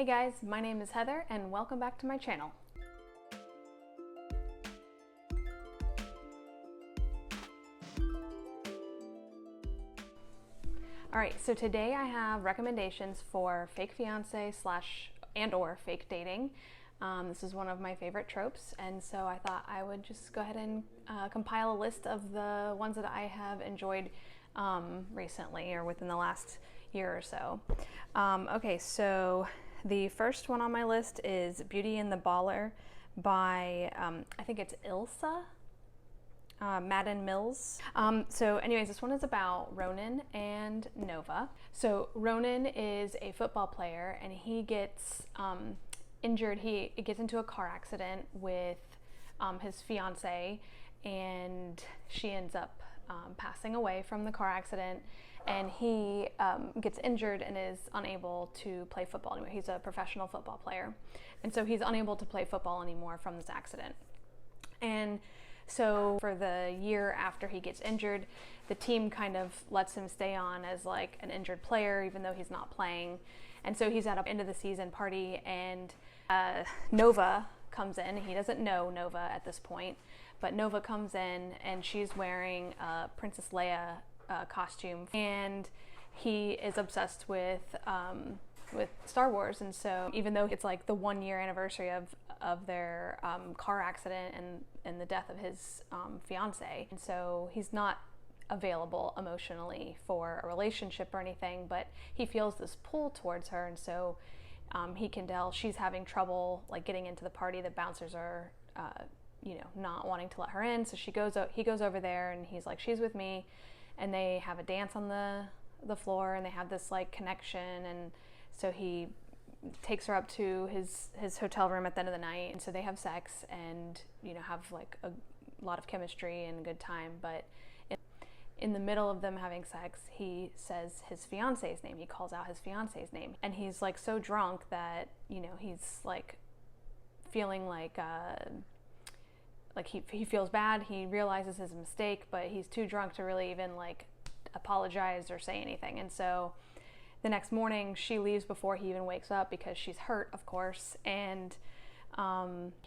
Hey guys, my name is Heather and welcome back to my channel. Alright, so today I have recommendations for fake fiance and/or fake dating. This is one of my favorite tropes, and so I thought I would just go ahead and compile a list of the ones that I have enjoyed recently or within the last year or so. Okay, so the first one on my list is Beauty and the Baller by, I think it's Ilsa, Madden-Mills. So anyways, this one is about Ronan and Nova. So Ronan is a football player and he gets injured. He gets into a car accident with his fiance, and she ends up passing away from the car accident, and he gets injured and is unable to play football anymore. He's a professional football player, and so he's unable to play football anymore from this accident. And so for the year after he gets injured, the team kind of lets him stay on as like an injured player even though he's not playing. And so he's at an end of the season party, and Nova comes in. He doesn't know Nova at this point, but Nova comes in and she's wearing a Princess Leia costume, and he is obsessed with Star Wars. And so even though it's like the 1-year anniversary of their car accident and the death of his fiance, and so he's not available emotionally for a relationship or anything, but he feels this pull towards her, and so he can tell she's having trouble like getting into the party. The bouncers are not wanting to let her in, so he goes over there and he's like, she's with me, and they have a dance on the floor, and they have this like connection, and so he takes her up to his hotel room at the end of the night, and so they have sex and have like a lot of chemistry and a good time. But in the middle of them having sex, he says his fiance's name. He calls out his fiance's name, and he's like so drunk that he's like feeling like he feels bad. He realizes his mistake, but he's too drunk to really even like apologize or say anything. And so the next morning she leaves before he even wakes up because she's hurt, of course. And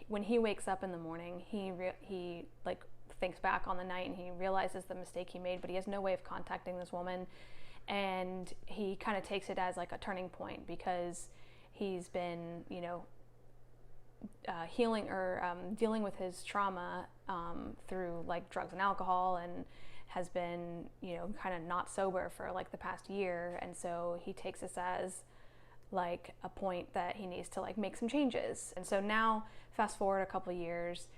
when he wakes up in the morning, he like thinks back on the night and he realizes the mistake he made, but he has no way of contacting this woman. And he kind of takes it as like a turning point because he's been healing or dealing with his trauma through like drugs and alcohol, and has been kind of not sober for like the past year. And so he takes this as like a point that he needs to like make some changes. And so now fast forward a couple of years,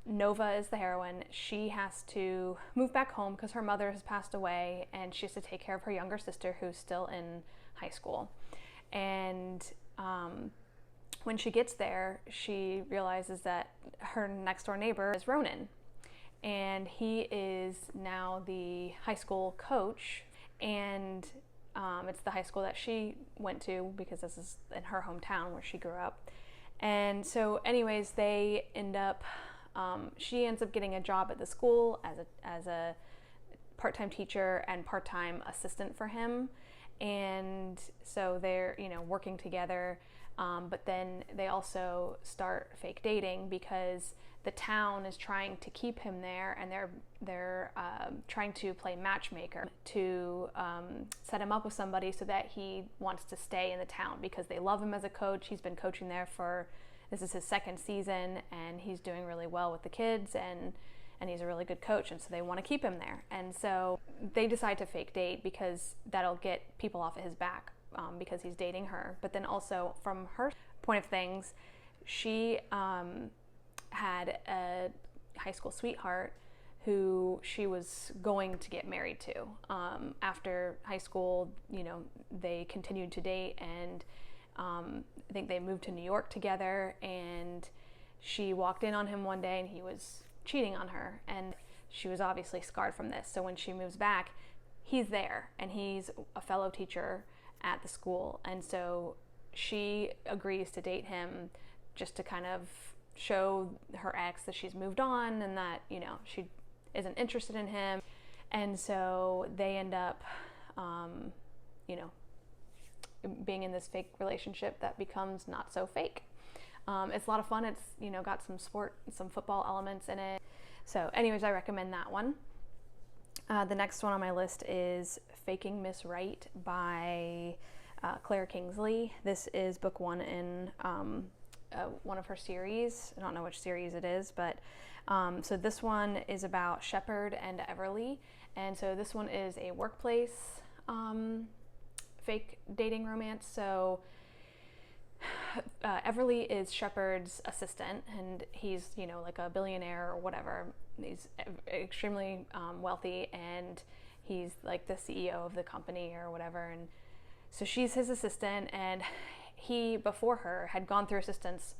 Nova is the heroine. She has to move back home because her mother has passed away, and she has to take care of her younger sister who's still in high school. And when she gets there, she realizes that her next door neighbor is Ronan, and he is now the high school coach, and it's the high school that she went to because this is in her hometown where she grew up. And so anyways, they end up she ends up getting a job at the school as a part-time teacher and part-time assistant for him, and so they're working together. But then they also start fake dating because the town is trying to keep him there, and they're trying to play matchmaker to set him up with somebody so that he wants to stay in the town because they love him as a coach. He's been coaching there this is his 2nd season, and he's doing really well with the kids, and he's a really good coach, and so they want to keep him there. And so they decide to fake date because that'll get people off of his back. Because he's dating her. But then also from her point of things, she had a high school sweetheart who she was going to get married to. After high school, they continued to date, and I think they moved to New York together, and she walked in on him one day and he was cheating on her, and she was obviously scarred from this. So when she moves back, he's there, and he's a fellow teacher at the school, and so she agrees to date him just to kind of show her ex that she's moved on and that she isn't interested in him. And so they end up being in this fake relationship that becomes not so fake. It's a lot of fun. It's, you know, got some football elements in it. So anyways, I recommend that one. The next one on my list is Faking Miss Right by Claire Kingsley. This is book 1 in one of her series. I don't know which series it is, but so this one is about Shepard and Everly. And so this one is a workplace fake dating romance. So Everly is Shepard's assistant, and he's, you know, like a billionaire or whatever. He's extremely wealthy, and he's like the CEO of the company or whatever. And so she's his assistant, and he, before her, had gone through assistants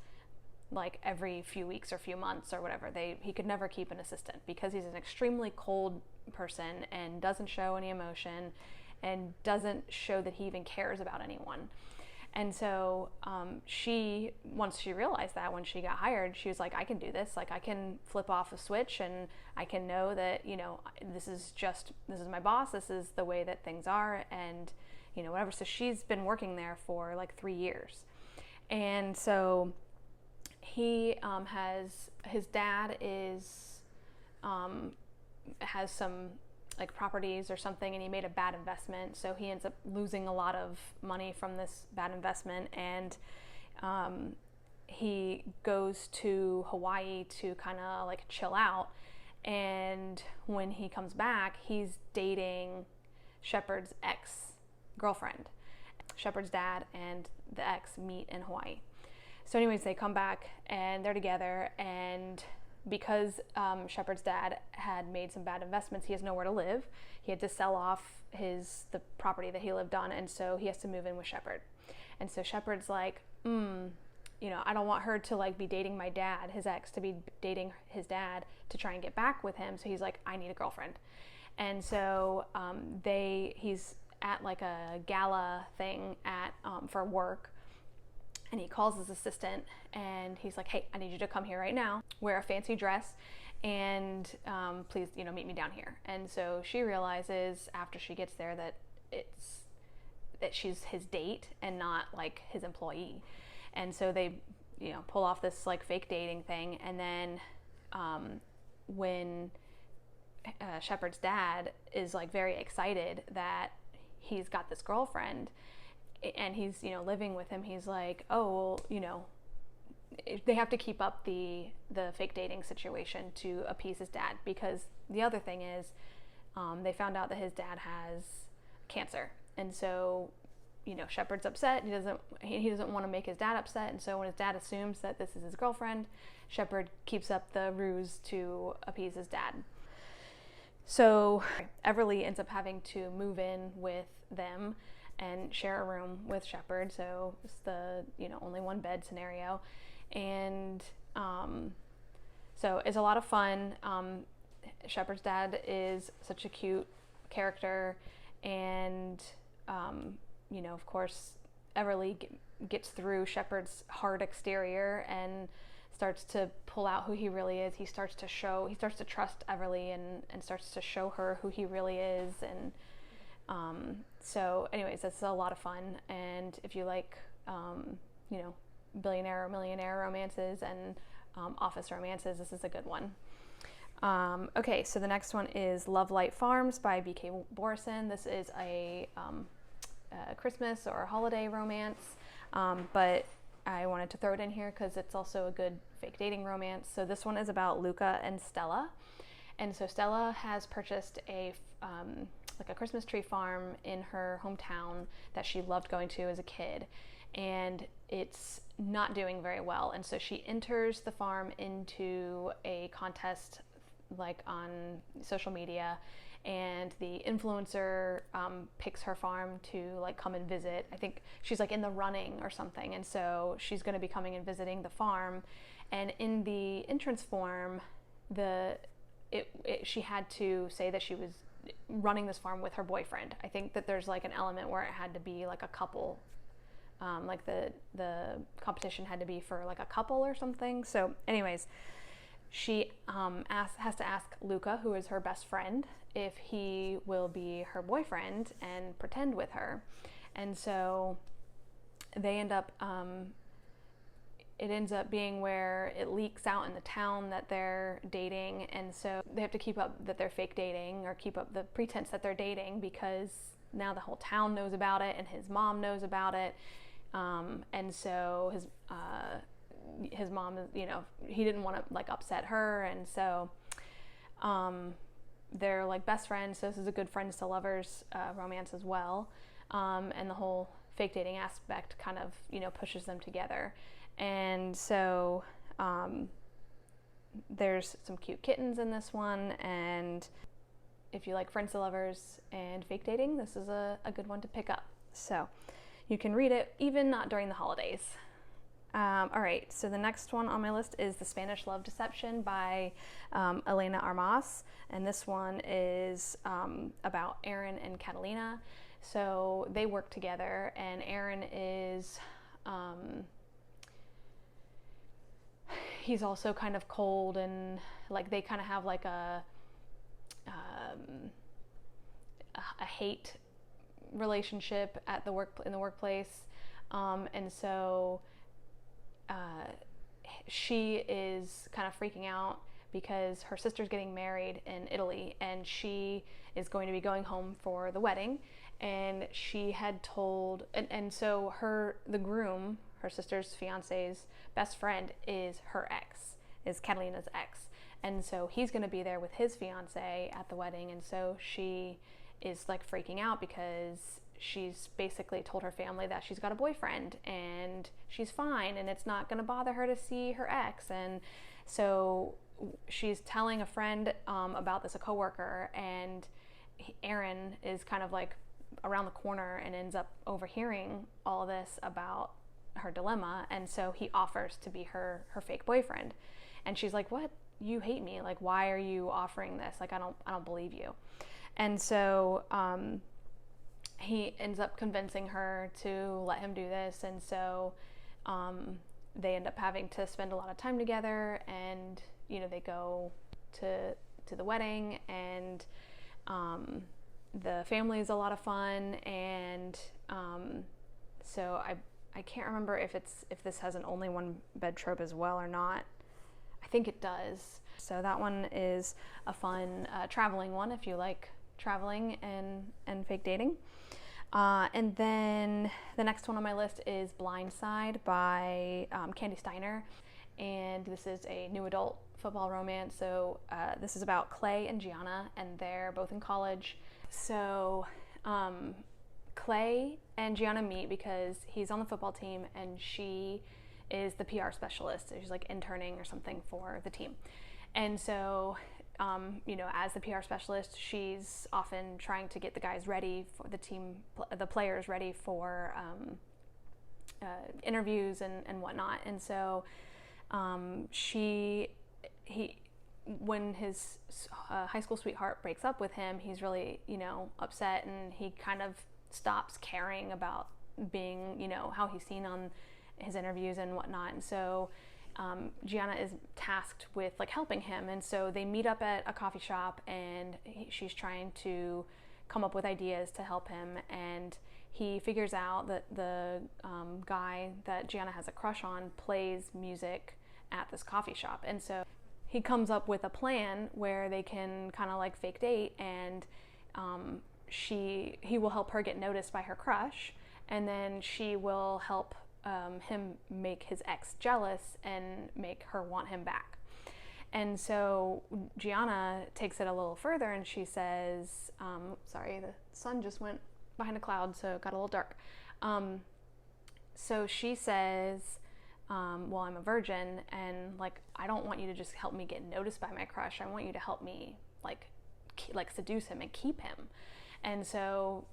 like every few weeks or few months or whatever. He could never keep an assistant because he's an extremely cold person and doesn't show any emotion and doesn't show that he even cares about anyone. And so once she realized that, when she got hired, she was like, I can do this. Like, I can flip off a switch, and I can know that, you know, this is my boss. This is the way that things are, and, you know, whatever. So she's been working there for like 3 years. And so he his dad has some like properties or something, and he made a bad investment, so he ends up losing a lot of money from this bad investment. And he goes to Hawaii to kind of like chill out, and when he comes back, he's dating Shepard's ex-girlfriend. Shepard's dad and the ex meet in Hawaii. So anyways, they come back and they're together, and because Shepard's dad had made some bad investments, he has nowhere to live. He had to sell off the property that he lived on, and so he has to move in with Shepard. And so Shepard's like, you know, I don't want her to like be dating my dad, his ex, to be dating his dad to try and get back with him. So he's like, I need a girlfriend. And so he's at like a gala thing for work. And he calls his assistant, and he's like, hey, I need you to come here right now, wear a fancy dress, and please, you know, meet me down here. And so she realizes after she gets there that she's his date and not like his employee. And so they, you know, pull off this like fake dating thing. And then when Shepard's dad is like very excited that he's got this girlfriend, and he's, you know, living with him, he's like, oh, well, you know, they have to keep up the fake dating situation to appease his dad, because the other thing is they found out that his dad has cancer. And so, you know, Shepard's upset. He doesn't want to make his dad upset. And so when his dad assumes that this is his girlfriend, Shepard keeps up the ruse to appease his dad. So Everly ends up having to move in with them and share a room with Shepard. So it's the, you know, only one bed scenario. And so it's a lot of fun. Shepard's dad is such a cute character, and you know, of course, Everly gets through Shepard's hard exterior and starts to pull out who he really is. He starts to trust Everly and starts to show her who he really is. And so anyways, that's a lot of fun. And if you like, you know, billionaire or millionaire romances and office romances, this is a good one. Okay, so the next one is Lovelight Farms by B.K. Borison. This is a Christmas or a holiday romance, but I wanted to throw it in here because it's also a good fake dating romance. So this one is about Luca and Stella. And so Stella has purchased like a Christmas tree farm in her hometown that she loved going to as a kid, and it's not doing very well. And so she enters the farm into a contest like on social media, and the influencer picks her farm to like come and visit. I think she's like in the running or something, and so she's going to be coming and visiting the farm. And in the entrance form, she had to say that she was running this farm with her boyfriend. I think that there's like an element where it had to be like a couple, like the competition had to be for like a couple or something. So anyways, she has to ask Luca, who is her best friend, if he will be her boyfriend and pretend with her. And so they end up, it ends up being where it leaks out in the town that they're dating, and so they have to keep up that they're fake dating, or keep up the pretense that they're dating, because now the whole town knows about it and his mom knows about it. And so his mom, you know, he didn't want to like upset her, and so they're like best friends. So this is a good friends to lovers romance as well, and the whole fake dating aspect kind of, you know, pushes them together. And so there's some cute kittens in this one, and if you like friends to lovers and fake dating, this is a good one to pick up. So you can read it even not during the holidays. All right, so the next one on my list is The Spanish Love Deception by Elena Armas, and this one is about Aaron and Catalina. So they work together, and Aaron is he's also kind of cold, and like they kind of have like a hate relationship at the workplace, and so she is kind of freaking out because her sister's getting married in Italy, and she is going to be going home for the wedding, and she had told, and so the groom, her sister's fiance's best friend, is Catalina's ex, and so he's going to be there with his fiance at the wedding, and so she is like freaking out because she's basically told her family that she's got a boyfriend and she's fine and it's not going to bother her to see her ex. And so she's telling a friend about this, a coworker, and Aaron is kind of like around the corner and ends up overhearing all of this about her dilemma, and so he offers to be her fake boyfriend. And she's like, "What? You hate me? Like, why are you offering this? Like, I don't believe you." And so he ends up convincing her to let him do this, and so they end up having to spend a lot of time together, and you know, they go to the wedding, and the family is a lot of fun, and so I can't remember if this has an only one bed trope as well or not. I think it does. So that one is a fun traveling one if you like traveling and fake dating. And then the next one on my list is Blindside by Kandi Steiner, and this is a new adult football romance. So this is about Clay and Gianna, and they're both in college. So Clay and Gianna meet because he's on the football team and she is the PR specialist. She's like interning or something for the team. And so, you know, as the PR specialist, she's often trying to get the guys ready for the players ready for interviews and whatnot. And so when his high school sweetheart breaks up with him, he's really, you know, upset, and he kind of stops caring about being, you know, how he's seen on his interviews and whatnot. And so Gianna is tasked with like helping him, and so they meet up at a coffee shop, and she's trying to come up with ideas to help him, and he figures out that the guy that Gianna has a crush on plays music at this coffee shop, and so he comes up with a plan where they can kind of like fake date, and he will help her get noticed by her crush, and then she will help him make his ex jealous and make her want him back. And so Gianna takes it a little further, and she says, sorry, the sun just went behind a cloud, so it got a little dark. So she says, well, I'm a virgin, and like, I don't want you to just help me get noticed by my crush. I want you to help me like seduce him and keep him. And so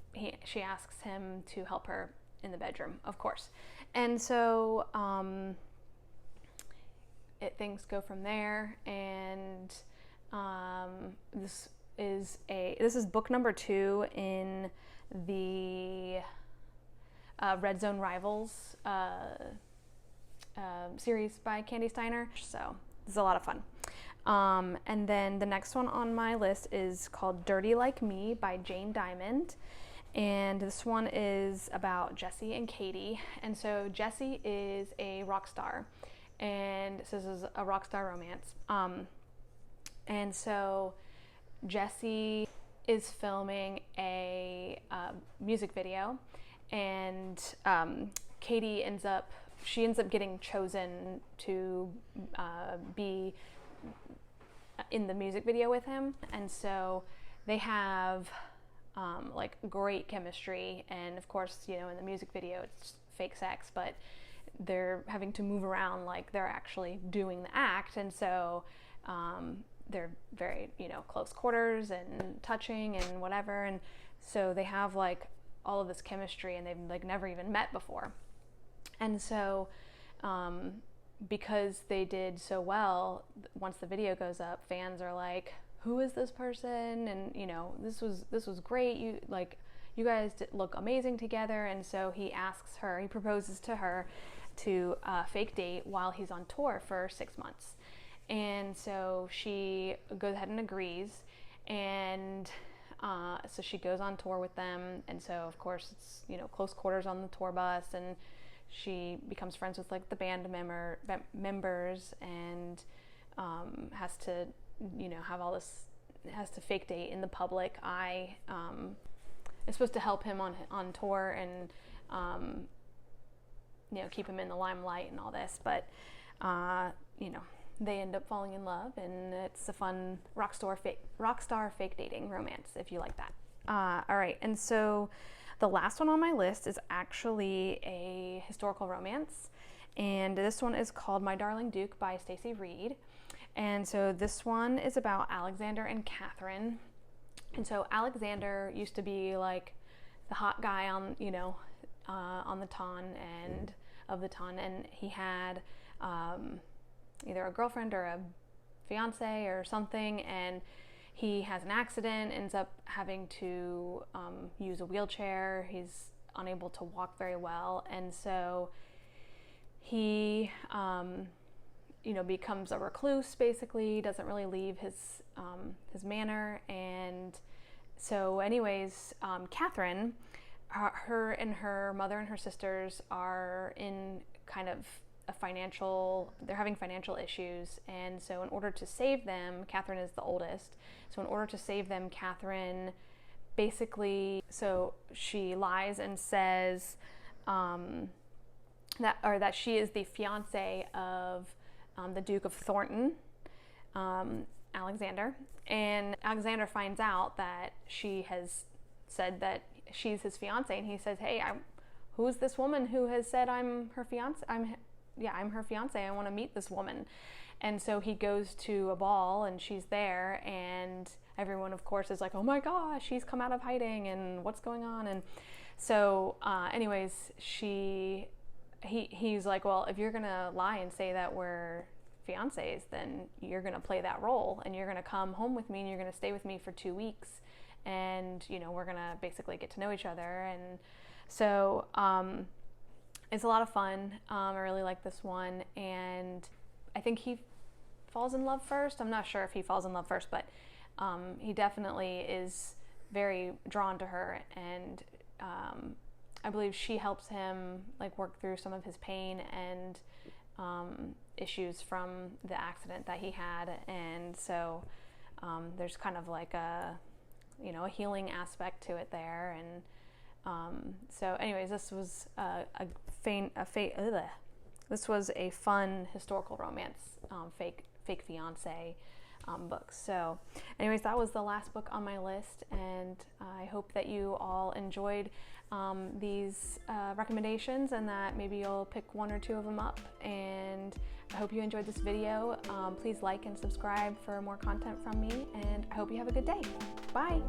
she asks him to help her in the bedroom, of course. And so things go from there, and this is book number 2 in the Red Zone Rivals series by Kandi Steiner. So this is a lot of fun. And then the next one on my list is called Dirty Like Me by Jaine Diamond. And this one is about Jesse and Katie. And so Jesse is a rock star, and so this is a rock star romance. And so Jesse is filming a music video, and Katie ends up getting chosen to be in the music video with him. And so they have like great chemistry, and of course, you know, in the music video it's fake sex, but they're having to move around like they're actually doing the act. And so they're very, you know, close quarters and touching and whatever, and so they have like all of this chemistry, and they've like never even met before. And so because they did so well, once the video goes up, fans are like, who is this person? And you know, this was great, you guys look amazing together. And so he proposes to her to fake date while he's on tour for 6 months. And so she goes ahead and agrees, and so she goes on tour with them. And so of course it's, you know, close quarters on the tour bus, and she becomes friends with like the band members, and has to, you know, has to fake date in the public eye. It's supposed to help him on tour and you know, keep him in the limelight and all this, but you know, they end up falling in love, and it's a fun rock star fake dating romance if you like that. All right, and so the last one on my list is actually a historical romance, and this one is called My Darling Duke by Stacy Reid. And so this one is about Alexander and Catherine. And so Alexander used to be like the hot guy on, you know, on the ton and of the ton, and he had either a girlfriend or a fiance or something, and he has an accident, ends up having to use a wheelchair. He's unable to walk very well, and so he you know, becomes a recluse, basically, doesn't really leave his manor. And so anyways, Catherine, her and her mother and her sisters are in kind of they're having financial issues, and so in order to save them, Catherine is the oldest, so in order to save them, Catherine basically, so she lies and says that she is the fiance of the Duke of Thornton, Alexander, and Alexander finds out that she has said that she's his fiance, and he says, hey, who's this woman who has said I'm her fiance? I'm her fiance. I want to meet this woman. And so he goes to a ball, and she's there, and everyone of course is like, oh my gosh, she's come out of hiding, and what's going on? And so anyways, he's like, well, if you're gonna lie and say that we're fiancés, then you're gonna play that role, and you're gonna come home with me, and you're gonna stay with me for 2 weeks, and you know, we're gonna basically get to know each other. And so it's a lot of fun. I really like this one, and I think he falls in love first. I'm not sure if he falls in love first, but he definitely is very drawn to her, and I believe she helps him like work through some of his pain and issues from the accident that he had. And so there's kind of like a, you know, a healing aspect to it there. And so anyways, this was this was a fun historical romance, fake fiance book. So anyways, that was the last book on my list, and I hope that you all enjoyed these recommendations, and that maybe you'll pick 1 or 2 of them up. And I hope you enjoyed this video. Please like and subscribe for more content from me, and I hope you have a good day. Bye!